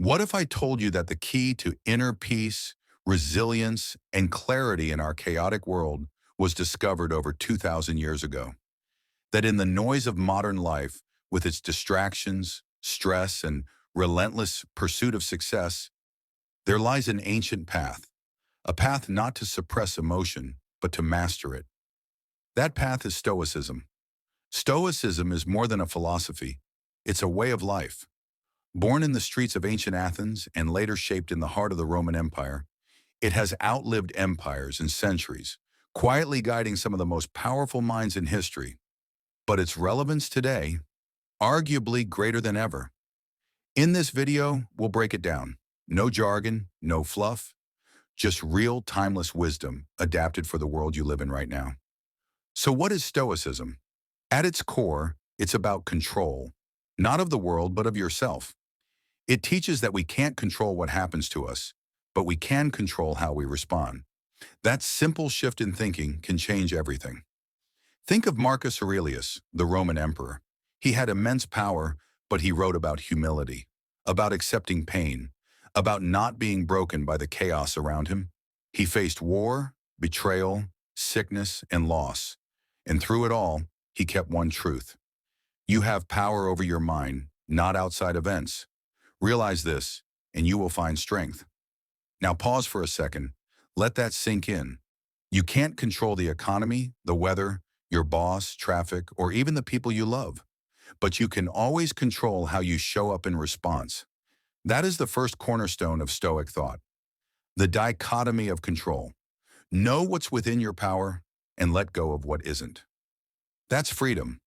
What if I told you that the key to inner peace, resilience, and clarity in our chaotic world was discovered over 2,000 years ago? That in the noise of modern life, with its distractions, stress, and relentless pursuit of success, there lies an ancient path, a path not to suppress emotion, but to master it. That path is Stoicism. Stoicism is more than a philosophy. It's a way of life. Born in the streets of ancient Athens and later shaped in the heart of the Roman Empire, it has outlived empires and centuries, quietly guiding some of the most powerful minds in history. But its relevance today, arguably greater than ever. In this video, we'll break it down. No jargon, no fluff, just real timeless wisdom adapted for the world you live in right now. So what is Stoicism? At its core, it's about control, not of the world, but of yourself. It teaches that we can't control what happens to us, but we can control how we respond. That simple shift in thinking can change everything. Think of Marcus Aurelius, the Roman emperor. He had immense power, but he wrote about humility, about accepting pain, about not being broken by the chaos around him. He faced war, betrayal, sickness, and loss. And through it all, he kept one truth. You have power over your mind, not outside events. Realize this, and you will find strength. Now pause for a second. Let that sink in. You can't control the economy, the weather, your boss, traffic, or even the people you love. But you can always control how you show up in response. That is the first cornerstone of Stoic thought. The dichotomy of control. Know what's within your power and let go of what isn't. That's freedom.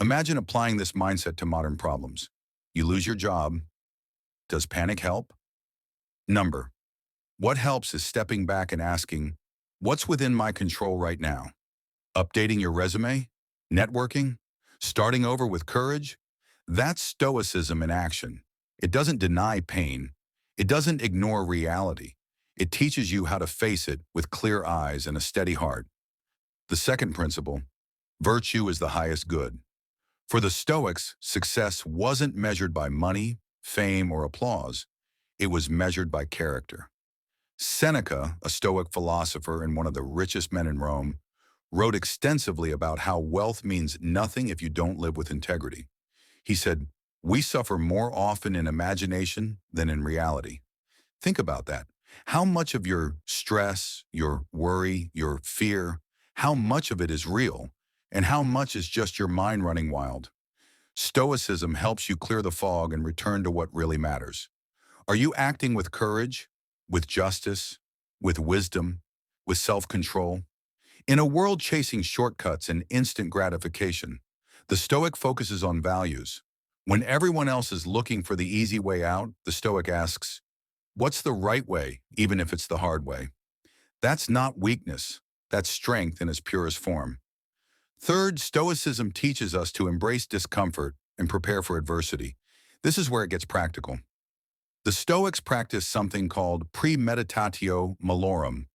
Imagine applying this mindset to modern problems. You lose your job. Does panic help? Number. What helps is stepping back and asking, what's within my control right now? Updating your resume? Networking? Starting over with courage? That's Stoicism in action. It doesn't deny pain. It doesn't ignore reality. It teaches you how to face it with clear eyes and a steady heart. The second principle, virtue is the highest good. For the Stoics, success wasn't measured by money, fame, or applause. It was measured by character. Seneca, a Stoic philosopher and one of the richest men in Rome, wrote extensively about how wealth means nothing if you don't live with integrity. He said, "We suffer more often in imagination than in reality." Think about that. How much of your stress, your worry, your fear, how much of it is real, and how much is just your mind running wild? Stoicism helps you clear the fog and return to what really matters. Are you acting with courage, with justice, with wisdom, with self-control? In a world chasing shortcuts and instant gratification, the Stoic focuses on values. When everyone else is looking for the easy way out, the Stoic asks, what's the right way, even if it's the hard way? That's not weakness. That's strength in its purest form. Third, Stoicism teaches us to embrace discomfort and prepare for adversity. This is where it gets practical. The Stoics practice something called Premeditatio Malorum,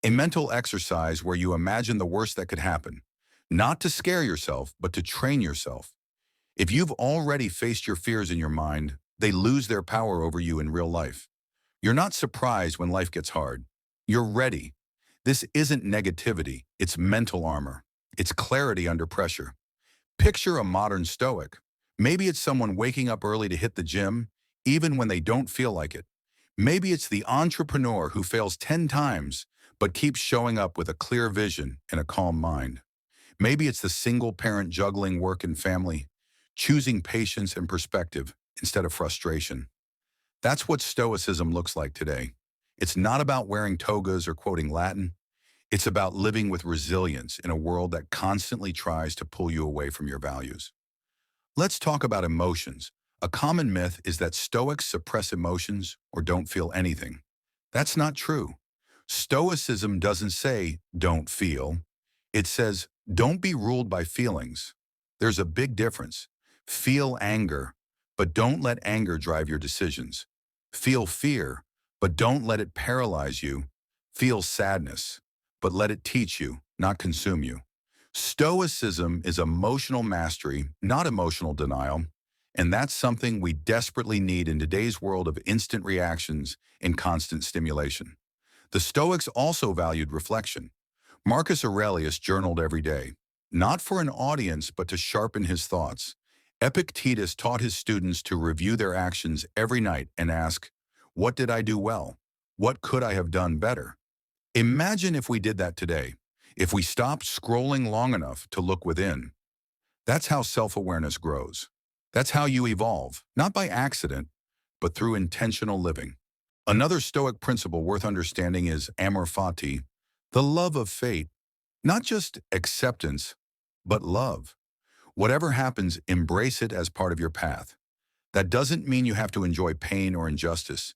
a mental exercise where you imagine the worst that could happen, not to scare yourself, but to train yourself. If you've already faced your fears in your mind, they lose their power over you in real life. You're not surprised when life gets hard. You're ready. This isn't negativity, it's mental armor. It's clarity under pressure. Picture a modern Stoic. Maybe it's someone waking up early to hit the gym, even when they don't feel like it. Maybe it's the entrepreneur who fails 10 times, but keeps showing up with a clear vision and a calm mind. Maybe it's the single parent juggling work and family, choosing patience and perspective instead of frustration. That's what Stoicism looks like today. It's not about wearing togas or quoting Latin. It's about living with resilience in a world that constantly tries to pull you away from your values. Let's talk about emotions. A common myth is that Stoics suppress emotions or don't feel anything. That's not true. Stoicism doesn't say, don't feel. It says, don't be ruled by feelings. There's a big difference. Feel anger, but don't let anger drive your decisions. Feel fear, but don't let it paralyze you. Feel sadness, but let it teach you, not consume you. Stoicism is emotional mastery, not emotional denial. And that's something we desperately need in today's world of instant reactions and constant stimulation. The Stoics also valued reflection. Marcus Aurelius journaled every day, not for an audience but to sharpen his thoughts. Epictetus taught his students to review their actions every night and ask, "What did I do well? What could I have done better?" Imagine if we did that today, if we stopped scrolling long enough to look within. That's how self-awareness grows. That's how you evolve, not by accident, but through intentional living. Another Stoic principle worth understanding is Amor Fati, the love of fate, not just acceptance, but love. Whatever happens, embrace it as part of your path. That doesn't mean you have to enjoy pain or injustice,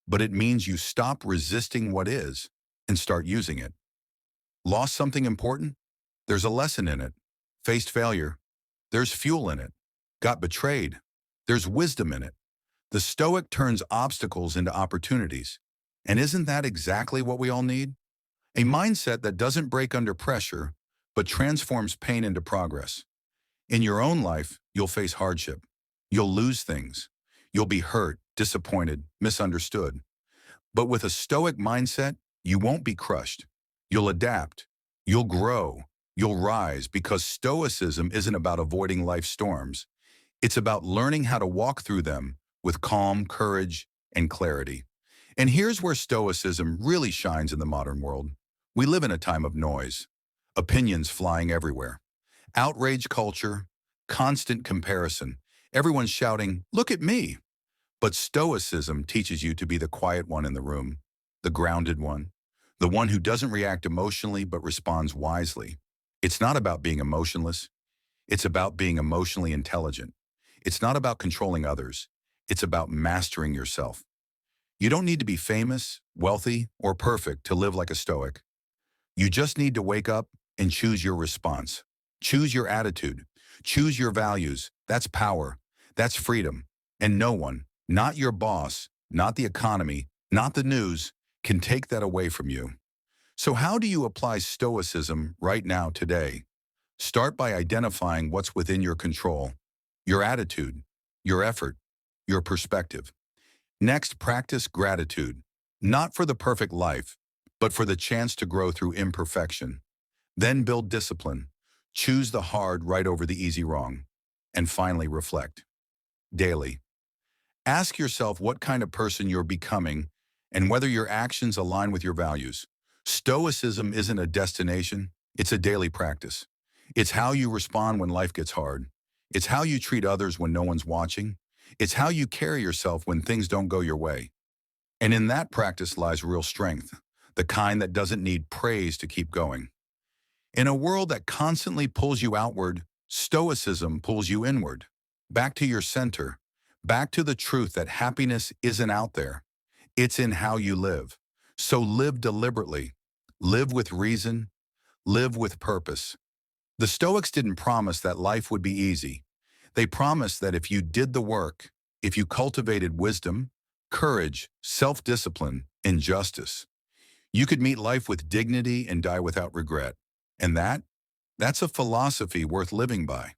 but it means you stop resisting what is and start using it. Lost something important? There's a lesson in it. Faced failure? There's fuel in it. Got betrayed? There's wisdom in it. The Stoic turns obstacles into opportunities. And isn't that exactly what we all need? A mindset that doesn't break under pressure, but transforms pain into progress. In your own life, you'll face hardship. You'll lose things. You'll be hurt, disappointed, misunderstood. But with a Stoic mindset, you won't be crushed. You'll adapt. You'll grow. You'll rise, because Stoicism isn't about avoiding life's storms. It's about learning how to walk through them with calm, courage, and clarity. And here's where Stoicism really shines in the modern world. We live in a time of noise, opinions flying everywhere, outrage culture, constant comparison. Everyone's shouting, "Look at me." But Stoicism teaches you to be the quiet one in the room, the grounded one, the one who doesn't react emotionally but responds wisely. It's not about being emotionless. It's about being emotionally intelligent. It's not about controlling others. It's about mastering yourself. You don't need to be famous, wealthy, or perfect to live like a Stoic. You just need to wake up and choose your response. Choose your attitude. Choose your values. That's power. That's freedom. And no one, not your boss, not the economy, not the news, can take that away from you. So how do you apply Stoicism right now today? Start by identifying what's within your control, your attitude, your effort, your perspective. Next, practice gratitude, not for the perfect life, but for the chance to grow through imperfection. Then build discipline. Choose the hard right over the easy wrong. And finally, reflect. Daily. Ask yourself what kind of person you're becoming and whether your actions align with your values. Stoicism isn't a destination, it's a daily practice. It's how you respond when life gets hard. It's how you treat others when no one's watching. It's how you carry yourself when things don't go your way. And in that practice lies real strength, the kind that doesn't need praise to keep going. In a world that constantly pulls you outward, Stoicism pulls you inward, back to your center, back to the truth that happiness isn't out there. It's in how you live. So live deliberately, live with reason, live with purpose. The Stoics didn't promise that life would be easy. They promised that if you did the work, if you cultivated wisdom, courage, self-discipline, and justice, you could meet life with dignity and die without regret. And that's a philosophy worth living by.